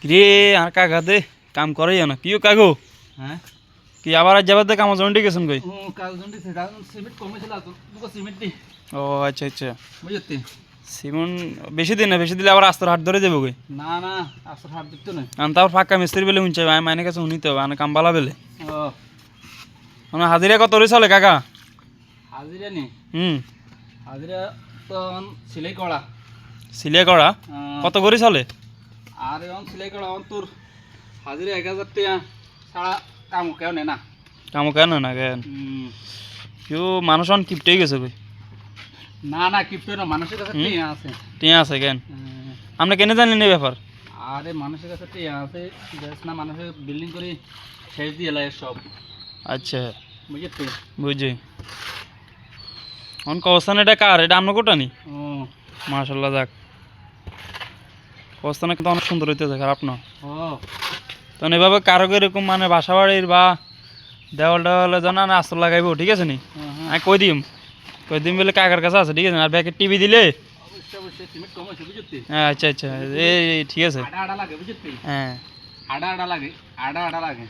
রে আর কাকা দে কাম করে না কিও কাগো হ্যাঁ কি আবার আজ যাবার দে কাম জন্ডি গেছেন কই ও কাল জন্ডি সেটা সিমেন্ট কমেছিল তো দুটো সিমেন্ট দি ও আচ্ছা আচ্ছা বুঝতে সিমন বেশি দিন না বেশি দিলে আবার আস্তর হাট ধরে যাবো কই না না আসর হাত দিতে না আমি তারপর ফাঁকা মিস্ত্রি বেলে উঞ্চে আমি মাইনে কাছে শুনিতে হবে আমি কাম বালা বেলে ও মানে হাজিরা কত রে চলে কাকা হাজিরা নি হুম হাজিরা তো সিলাই করা সিলে করা কত করে চলে আর অন সিলাই করা অন তোর হাজিরা 1000 টাকা ছাড়া কাম কেউ নেই না কাম কেন না কেন কেউ মানুষ অন কিপটেই গেছে কই না না কিপটে না মানুষের কাছে টিয়া আছে টিয়া আছে কেন আপনি কেনে জানেন এই ব্যাপার আরে মানুষের কাছে টিয়া আছে দেখ না মানুষের বিল্ডিং করে শেষ দিয়ে এলাই সব আচ্ছা বুঝতে বুঝছি অন কবস্থান এটা কার এটা আমরা কোটা নি ও মাশাল্লাহ যাক কবস্থানে কিন্তু অনেক সুন্দর হইতেছে খারাপ না ও তখন এভাবে কারো এরকম মানে বাসা বাড়ির বা দেওয়াল টেওয়ালে জানা না আস্তর লাগাইবো ঠিক আছে নি আমি কই দিম বলে কাকার কাছে আছে ঠিক আছে আর ব্যাকে টিভি দিলে অবশ্যই অবশ্যই সিমেন্ট কম আছে বুঝতে হ্যাঁ আচ্ছা আচ্ছা এই ঠিক আছে আডা আডা লাগে বুঝতে হ্যাঁ আডা আডা লাগে আডা আডা লাগে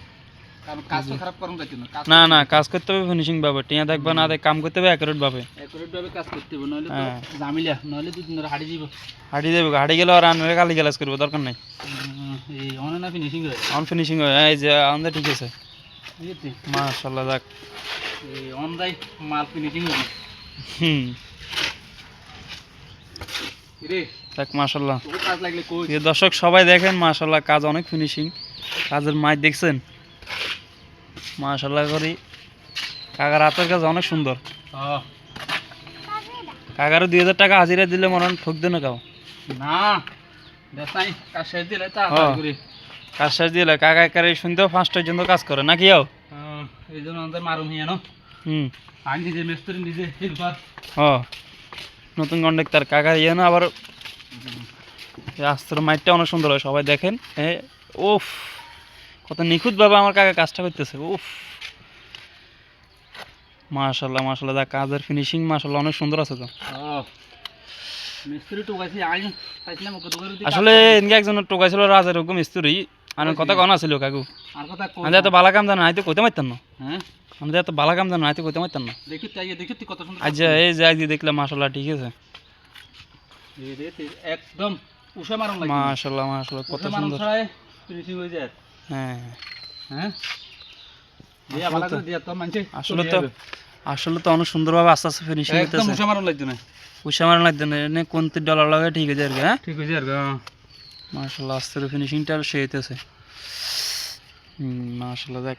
কারণ কাজ তো খারাপ করুন যাচ্ছে না কাজ না না কাজ করতে হবে ফিনিশিং ভাবে টিয়া দেখবা না দেখ কাম করতে হবে অ্যাকুরেট ভাবে একুরেট ভাবে কাজ করতে হবে নইলে তো হ্যাঁ। জামিলা নইলে দুদিন ধরে হাড়ি যাব হাঁটি দেবে হাঁটি গেলে আর আনলে কালি গ্যালাস করবো দরকার নাই এই অনে না ফিনিশিং হয় অন ফিনিশিং হয় এই যে আমাদের ঠিক আছে বুঝতে মাশাল্লাহ যাক এই অন দাই মাল ফিনিশিং হয় হুম রে যাক মাশাল্লাহ তোর কাজ লাগলে কই প্রিয় দর্শক সবাই দেখেন মাশাল্লাহ কাজ অনেক ফিনিশিং কাজের মাই দেখছেন মাশাল্লাহ করি কাকার হাতের কাজ অনেক সুন্দর হ্যাঁ কাকারও 2000 টাকা হাজিরা দিলে মনে হয় ঠক দেন কাউ না দেখ নাই কাজ শেষ দিলে তা হ্যাঁ। করে কাজ শেষ দিলে কাকা একারে শুনতেও 5টার জন্য কাজ করে নাকি আও এই জন্য আমাদের মারুম হিয়া নো হুম আমি নিজে মিস্ত্রি নিজে হেল্পার হ নতুন কন্ডাক্টর কাকার ইয়ে না আবার রাস্তার মাইটটা অনেক সুন্দর হয় সবাই দেখেন উফ কত নিখুঁতভাবে আমার কাকা কাজটা করতেছে উফ মাশাল্লাহ মাশাল্লাহ দা কাজের ফিনিশিং মাশাল্লাহ অনেক সুন্দর আছে তো মিস্ত্রি টোকাইছি আইন চাইছিলাম ওকে দোকানে আসলে এনকে একজন টোকাইছিল রাজের ওরকম মিস্ত্রি আর কথা কন আছিল কাকু আর কথা কই আমি এত বালা কাম জানো আইতে কইতে পারতাম না হ্যাঁ আমি এত বালা কাম জানো আইতে কইতে পারতাম না দেখি তাই দেখি তুই কত সুন্দর আজ এই যে আজ দেখলাম মাশাল্লাহ ঠিক আছে এই রে তুই একদম উষা মারন লাগে মাশাল্লাহ মাশাল্লাহ কত উষা মারন সুন্দর ছড়ায় ফিনিশিং হয়ে যায় হ্যাঁ হ্যাঁ দিয়া ভালো করে দিয়া তো মানছে আসলে তো অনেক সুন্দরভাবে আস্তে আস্তে ফিনিশিং একদম হইতেছে উষা মারন লাগছে না পয়সা মারা লাগবে না এনে কোনতে ডলার লাগে ঠিক আছে আর কি হ্যাঁ ঠিক হয়ে যায় আর মাশাল্লাহ আস্তে ফিনিশিংটা সে হইতেছে মাশাল্লাহ দেখ